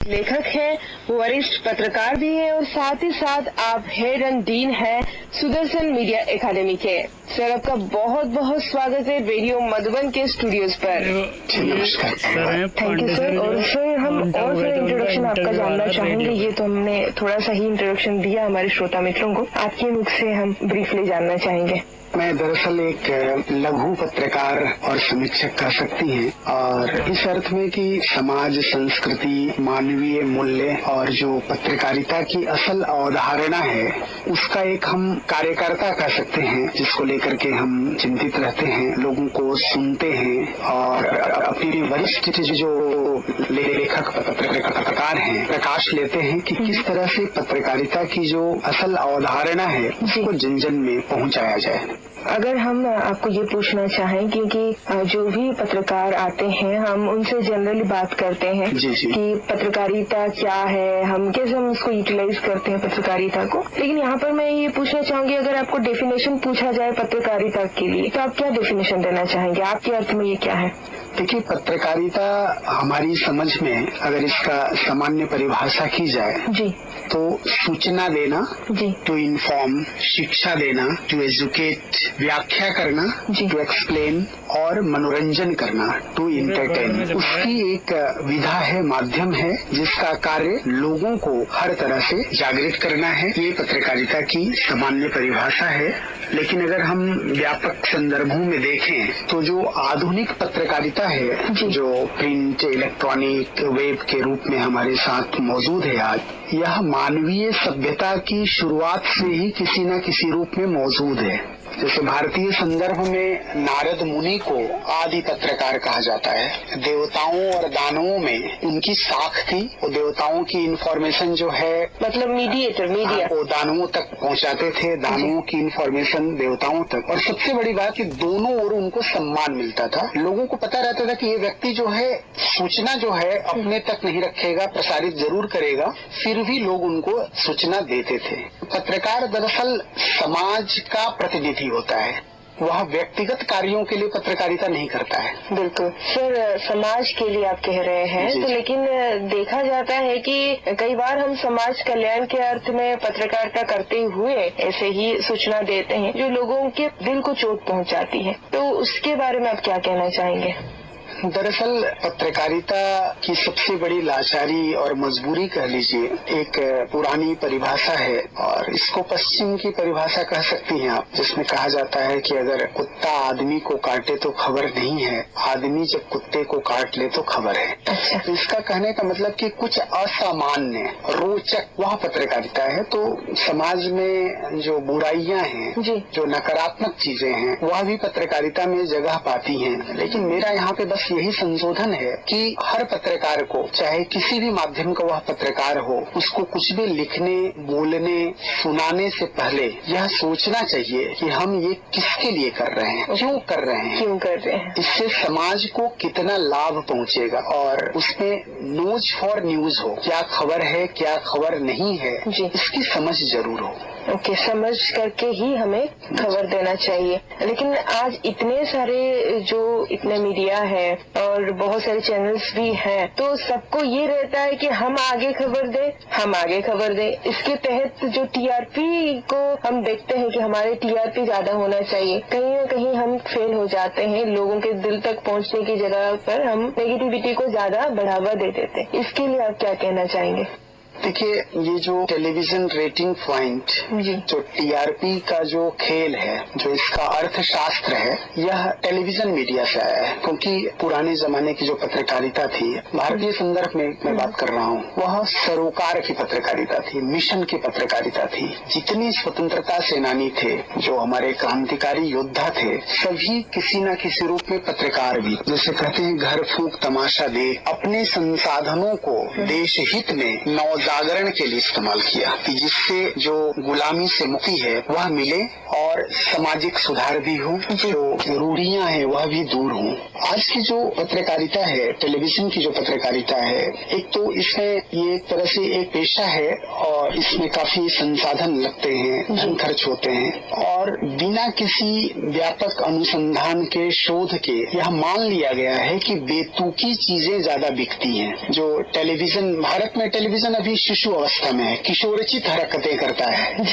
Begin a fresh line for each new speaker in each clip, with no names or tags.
लेखक हैं, वरिष्ठ पत्रकार भी हैं और साथ ही साथ आप हेड एंड डीन हैं सुदर्शन मीडिया एकेडमी के। सर, आपका बहुत बहुत स्वागत है रेडियो मधुबन के स्टूडियोज पर। Thank you sir. और सर, हम और थोड़ा इंट्रोडक्शन आपका जानना चाहेंगे। ये तो हमने थोड़ा सा ही इंट्रोडक्शन दिया हमारे श्रोता मित्रों को, आपके मुख से हम ब्रीफली जानना चाहेंगे।
मैं दरअसल एक लघु पत्रकार और समीक्षक कह सकती हैं, और इस अर्थ में कि समाज, संस्कृति, मानवीय मूल्य और जो पत्रकारिता की असल अवधारणा है उसका एक हम कार्यकर्ता कह सकते हैं, जिसको लेकर के हम चिंतित रहते हैं, लोगों को सुनते हैं और अपनी वरिष्ठ जो लेखक पत्रकार हैं प्रकाश लेते हैं कि किस तरह से पत्रकारिता की जो असल अवधारणा है उसको जन जन में पहुंचाया जाए।
अगर हम आपको ये पूछना चाहें, क्योंकि जो भी पत्रकार आते हैं हम उनसे जनरली बात करते हैं कि पत्रकारिता क्या है, हम कैसे हम उसको यूटिलाइज करते हैं पत्रकारिता को, लेकिन यहाँ पर मैं ये पूछना चाहूंगी, अगर आपको डेफिनेशन पूछा जाए पत्रकारिता के लिए तो आप क्या डेफिनेशन देना चाहेंगे? आपके अर्थ में ये क्या है?
देखिए, पत्रकारिता हमारी समझ में अगर इसका सामान्य परिभाषा की जाए जी, तो सूचना देना, टू इन्फॉर्म, शिक्षा देना, टू एजुकेट, व्याख्या करना, टू एक्सप्लेन, और मनोरंजन करना, टू इंटरटेन। उसकी एक विधा है, माध्यम है, जिसका कार्य लोगों को हर तरह से जागृत करना है। ये पत्रकारिता की सामान्य परिभाषा है। लेकिन अगर हम व्यापक संदर्भों में देखें तो जो आधुनिक पत्रकारिता है, जो प्रिंट, इलेक्ट्रॉनिक, वेब के रूप में हमारे साथ मौजूद है आज, यह मानवीय सभ्यता की शुरुआत से ही किसी न किसी रूप में मौजूद है। जैसे भारतीय संदर्भ में नारद मुनि को आदि पत्रकार कहा जाता है। देवताओं और दानवों में उनकी साख थी, वो देवताओं की इन्फॉर्मेशन जो है, मतलब मीडिया वो दानवों तक पहुंचाते थे, दानवों की इन्फॉर्मेशन देवताओं तक। और सबसे बड़ी बात कि दोनों ओर उनको सम्मान मिलता था। लोगों को पता रहता था कि ये व्यक्ति जो है सूचना जो है अपने तक नहीं रखेगा, प्रसारित जरूर करेगा, फिर भी लोग उनको सूचना देते थे। पत्रकार दरअसल समाज का प्रतिनिधि होता है, वह व्यक्तिगत कार्यों के लिए पत्रकारिता नहीं करता है।
बिल्कुल सर, समाज के लिए आप कह रहे हैं तो, लेकिन देखा जाता है कि कई बार हम समाज कल्याण के अर्थ में पत्रकारिता करते हुए ऐसे ही सूचना देते हैं जो लोगों के दिल को चोट पहुंचाती है, तो उसके बारे में आप क्या कहना चाहेंगे?
दरअसल पत्रकारिता की सबसे बड़ी लाचारी और मजबूरी कह लीजिए, एक पुरानी परिभाषा है, और इसको पश्चिम की परिभाषा कह सकती हैं आप, जिसमें कहा जाता है कि अगर कुत्ता आदमी को काटे तो खबर नहीं है, आदमी जब कुत्ते को काट ले तो खबर है। तो इसका कहने का मतलब कि कुछ असामान्य, रोचक, वह पत्रकारिता है। तो समाज में जो बुराइयां हैं, जो नकारात्मक चीजें हैं, वह भी पत्रकारिता में जगह पाती हैं। लेकिन मेरा यहाँ पे बस यही संशोधन है कि हर पत्रकार को, चाहे किसी भी माध्यम का वह पत्रकार हो, उसको कुछ भी लिखने, बोलने, सुनाने से पहले यह सोचना चाहिए कि हम ये किसके लिए कर रहे हैं, क्यों कर रहे हैं, इससे समाज को कितना लाभ पहुंचेगा, और उसमें न्यूज फॉर न्यूज हो, क्या खबर है, क्या खबर नहीं है, इसकी समझ जरूर हो।
समझ करके ही हमें खबर देना चाहिए। लेकिन आज इतने सारे इतने मीडिया है और बहुत सारे चैनल्स भी हैं, तो सबको ये रहता है कि हम आगे खबर दें। इसके तहत जो टीआरपी को हम देखते हैं कि हमारे टीआरपी ज्यादा होना चाहिए, कहीं न कहीं हम फेल हो जाते हैं। लोगों के दिल तक पहुंचने की जगह पर हम नेगेटिविटी को ज्यादा बढ़ावा दे देते हैं। इसके लिए आप क्या कहना चाहेंगे?
देखिए, ये जो टेलीविजन रेटिंग पॉइंट, जो टीआरपी का जो खेल है, जो इसका अर्थशास्त्र है, यह टेलीविजन मीडिया से आया है। क्योंकि पुराने जमाने की जो पत्रकारिता थी, भारतीय संदर्भ में मैं बात कर रहा हूँ, वह सरोकार की पत्रकारिता थी, मिशन की पत्रकारिता थी। जितने स्वतंत्रता सेनानी थे, जो हमारे क्रांतिकारी योद्धा थे, सभी किसी न किसी रूप में पत्रकार भी, जैसे कहते हैं घर फूंक तमाशा दे, अपने संसाधनों को देश हित में, नौजवान जागरण के लिए इस्तेमाल किया कि जिससे जो गुलामी से मुक्ति है वह मिले और सामाजिक सुधार भी हो, जो रूढ़ियां हैं वह भी दूर हों। आज की जो पत्रकारिता है, टेलीविजन की जो पत्रकारिता है, एक तो इसमें ये एक तरह से एक पेशा है और इसमें काफी संसाधन लगते हैं, धन खर्च होते हैं और बिना किसी व्यापक अनुसंधान के, शोध के यह मान लिया गया है कि बेतुकी चीजें ज्यादा बिकती हैं। जो टेलीविजन, भारत में टेलीविजन अभी शिशु अवस्था में है, किशोरचित हरकतें करता है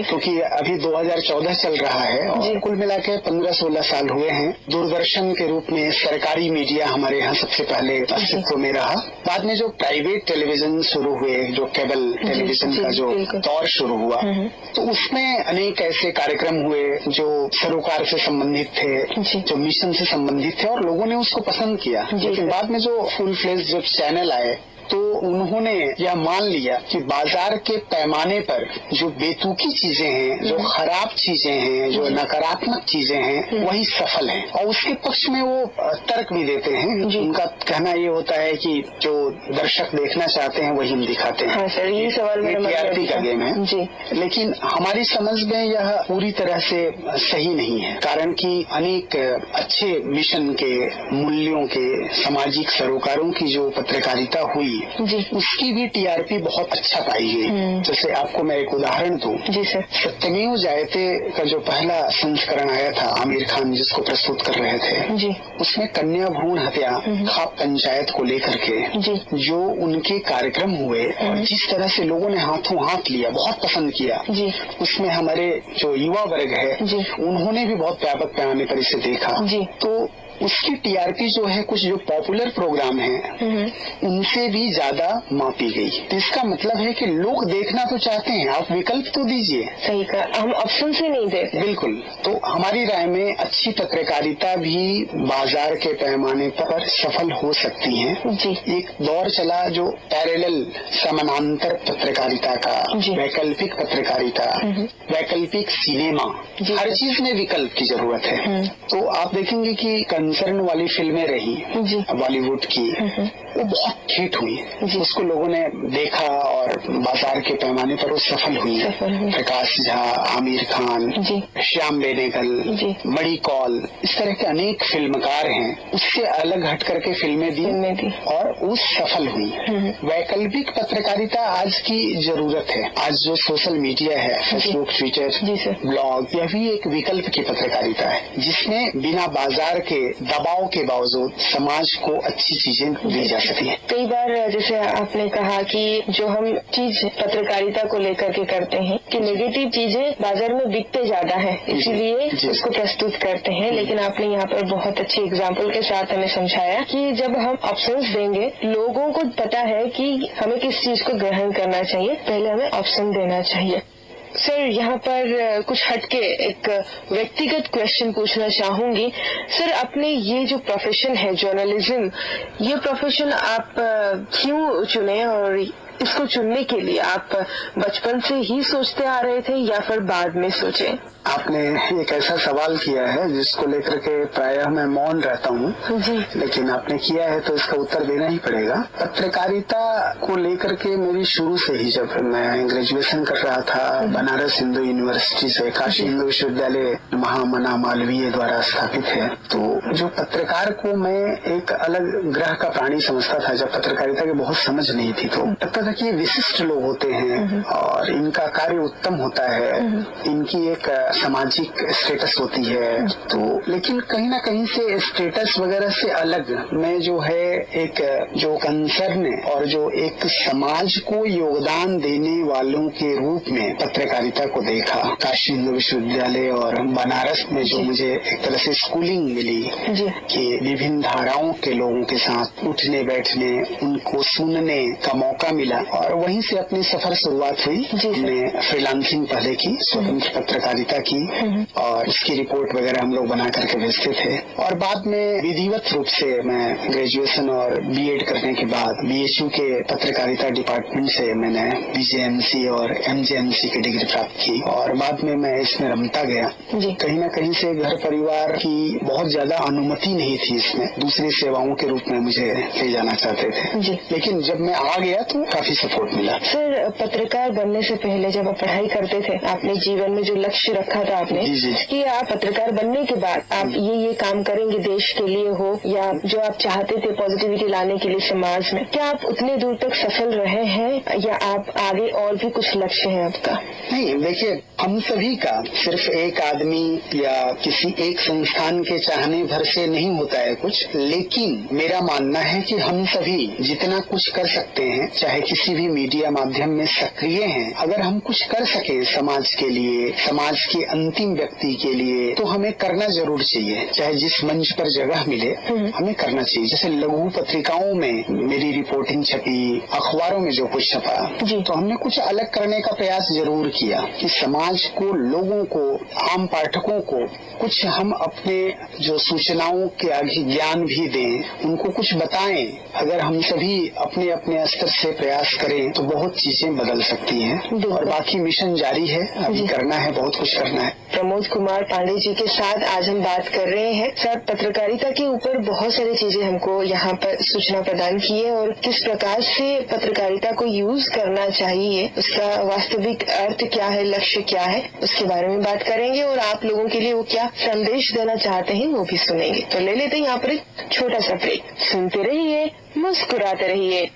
क्योंकि अभी 2014 चल रहा है और कुल मिला के 15-16 साल हुए हैं। दूरदर्शन के रूप में सरकारी मीडिया हमारे यहाँ सबसे पहले अस्तित्व में रहा। बाद में जो प्राइवेट टेलीविजन शुरू हुए, जो केबल टेलीविजन का जो दौर शुरू हुआ, तो उसमें अनेक ऐसे कार्यक्रम हुए जो सरोकार से संबंधित थे, जो मिशन से संबंधित थे और लोगों ने उसको पसंद किया। लेकिन बाद में जो फुल फ्लेज जब चैनल आए तो उन्होंने यह मान लिया कि बाजार के पैमाने पर जो बेतुकी चीजें हैं, जो खराब चीजें हैं, जो नकारात्मक चीजें हैं, वही सफल हैं और उसके पक्ष में वो तर्क भी देते हैं। उनका कहना ये होता है कि जो दर्शक देखना चाहते हैं वही हम दिखाते हैं।
हाँ सर, ये सवाल
टीआरपी का गेम है जी। लेकिन हमारी समझ में यह पूरी तरह से सही नहीं है, कारण कि अनेक अच्छे मिशन के, मूल्यों के, सामाजिक सरोकारों की जो पत्रकारिता हुई जी, उसकी भी टीआरपी बहुत अच्छा पाई गई। जैसे आपको मैं एक उदाहरण दूं जी सर, सत्यमेव जयते का जो पहला संस्करण आया था, आमिर खान जिसको प्रस्तुत कर रहे थे जी, उसमें कन्या भ्रूण हत्या खाप पंचायत को लेकर के जी, जो उनके कार्यक्रम हुए और जिस तरह से लोगों ने हाथों हाथ लिया, बहुत पसंद किया जी। उसमें हमारे जो युवा वर्ग है जी, उन्होंने भी बहुत व्यापक पैमाने पर इसे देखा जी। तो उसकी टीआरपी जो है कुछ जो पॉपुलर प्रोग्राम है उनसे भी ज्यादा मापी गई। तो इसका मतलब है कि लोग देखना तो चाहते हैं, आप विकल्प तो दीजिए।
सही कहा, हम ऑप्शन से नहीं देते।
बिल्कुल। तो हमारी राय में अच्छी पत्रकारिता भी बाजार के पैमाने पर सफल हो सकती है जी। एक दौर चला जो पैरेलल, समानांतर पत्रकारिता का, वैकल्पिक पत्रकारिता, वैकल्पिक सिनेमा, हर चीज में विकल्प की जरूरत है। तो आप देखेंगे कि कंसर्न वाली फिल्में रही बॉलीवुड की, वो बहुत हिट हुई, उसको लोगों ने देखा और बाजार के पैमाने पर वो सफल हुई। प्रकाश झा, आमिर खान, श्याम बेनेगल, मणि कौल, इस तरह के अनेक फिल्मकार हैं, उससे अलग हट करके फिल्में दी और वो सफल हुई। वैकल्पिक पत्रकारिता आज की जरूरत है। आज जो सोशल मीडिया है, फेसबुक, ट्विटर, ब्लॉग, यह भी एक विकल्प की पत्रकारिता है जिसमें बिना बाजार के दबाव के बावजूद समाज को अच्छी चीजें दी जा सकती है।
कई बार जैसे आपने कहा कि जो हम चीज पत्रकारिता को लेकर के करते हैं कि नेगेटिव चीजें बाजार में बिकते ज्यादा है, इसीलिए उसको प्रस्तुत करते हैं। लेकिन आपने यहाँ पर बहुत अच्छी एग्जाम्पल के साथ हमें समझाया कि जब हम ऑप्शंस देंगे, लोगों को पता है कि हमें किस चीज को ग्रहण करना चाहिए, पहले हमें ऑप्शन देना चाहिए। सर, यहाँ पर कुछ हटके एक व्यक्तिगत क्वेश्चन पूछना चाहूंगी। सर, अपने ये जो प्रोफेशन है जर्नलिज्म, ये प्रोफेशन आप क्यों चुने और इसको चुनने के लिए आप बचपन से ही सोचते आ रहे थे या फिर बाद में सोचे?
आपने एक ऐसा सवाल किया है जिसको लेकर के प्रायः मैं मौन रहता हूँ, लेकिन आपने किया है तो इसका उत्तर देना ही पड़ेगा। पत्रकारिता को लेकर के मेरी शुरू से ही, जब मैं ग्रेजुएशन कर रहा था बनारस हिंदू यूनिवर्सिटी से, काशी हिंदू विश्वविद्यालय महामना मालवीय द्वारा स्थापित है, तो जो पत्रकार को मैं एक अलग ग्रह का प्राणी समझता था। जब पत्रकारिता की बहुत समझ नहीं थी तो लगता था कि विशिष्ट लोग होते हैं और इनका कार्य उत्तम होता है, इनकी एक सामाजिक स्टेटस होती है। तो लेकिन कहीं ना कहीं से स्टेटस वगैरह से अलग मैं जो है एक जो कंसर्न और जो एक समाज को योगदान देने वालों के रूप में पत्रकारिता को देखा। काशी हिंदू विश्वविद्यालय और बनारस में जो मुझे एक तरह से स्कूलिंग मिली कि विभिन्न धाराओं के लोगों के साथ उठने बैठने, उनको सुनने का मौका मिला और वहीं से अपनी सफर शुरुआत हुई। हमने फ्रीलांसिंग पहले की, स्वतंत्र पत्रकारिता की और उसकी रिपोर्ट वगैरह हम लोग बना करके भेजते थे। और बाद में विधिवत रूप से मैं ग्रेजुएशन और बीएड करने के बाद बीएचयू के पत्रकारिता डिपार्टमेंट से मैंने बीजेएमसी और एमजेएमसी की डिग्री डिग्री प्राप्त की और बाद में मैं इसमें रमता गया। कहीं न कहीं से घर परिवार की बहुत ज्यादा अनुमति नहीं थी इसमें, दूसरी सेवाओं के रूप में मुझे ले जाना चाहते थे, लेकिन जब मैं आ गया तो काफी सपोर्ट मिला।
सर, पत्रकार बनने से पहले जब आप पढ़ाई करते थे, आपने जीवन में जो लक्ष्य रखा था आपने कि आप पत्रकार बनने के बाद आप ये काम करेंगे देश के लिए हो या जो आप चाहते थे पॉजिटिविटी लाने के लिए समाज में, क्या आप उतने दूर तक सफल रहे हैं या आप आगे और भी कुछ लक्ष्य है आपका?
नहीं, देखिए, हम सभी का सिर्फ एक आदमी या किसी एक संस्थान के चाहने भर से नहीं होता है कुछ, लेकिन मेरा मानना है कि हम सभी जितना कुछ कर सकते हैं, चाहे किसी भी मीडिया माध्यम में सक्रिय हैं, अगर हम कुछ कर सके समाज के लिए, समाज के अंतिम व्यक्ति के लिए, तो हमें करना जरूर चाहिए। चाहे जिस मंच पर जगह मिले हमें करना चाहिए। जैसे लघु पत्रिकाओं में मेरी रिपोर्टिंग छपी, अखबारों में जो कुछ छपा, तो हमने कुछ अलग करने का प्रयास जरूर किया कि समाज को, लोगों को, आम पाठकों को कुछ हम अपने जो सूचनाओं के आगे ज्ञान भी दें, उनको कुछ बताएं। अगर हम सभी अपने अपने स्तर से प्रयास करें तो बहुत चीजें बदल सकती हैं और बाकी मिशन जारी है, अभी करना है, बहुत कुछ करना है।
प्रमोद कुमार पांडे जी के साथ आज हम बात कर रहे हैं। सर, पत्रकारिता के ऊपर बहुत सारी चीजें हमको यहाँ पर सूचना प्रदान की है और किस प्रकार से पत्रकारिता को यूज करना चाहिए, उसका वास्तविक अर्थ क्या है, लक्ष्य क्या है, उसके बारे में बात करेंगे और आप लोगों के लिए वो क्या संदेश देना चाहते हैं वो भी सुनेंगे। तो ले लेते हैं यहाँ पर एक छोटा सा ब्रेक। सुनते रहिए, मुस्कुराते रहिए।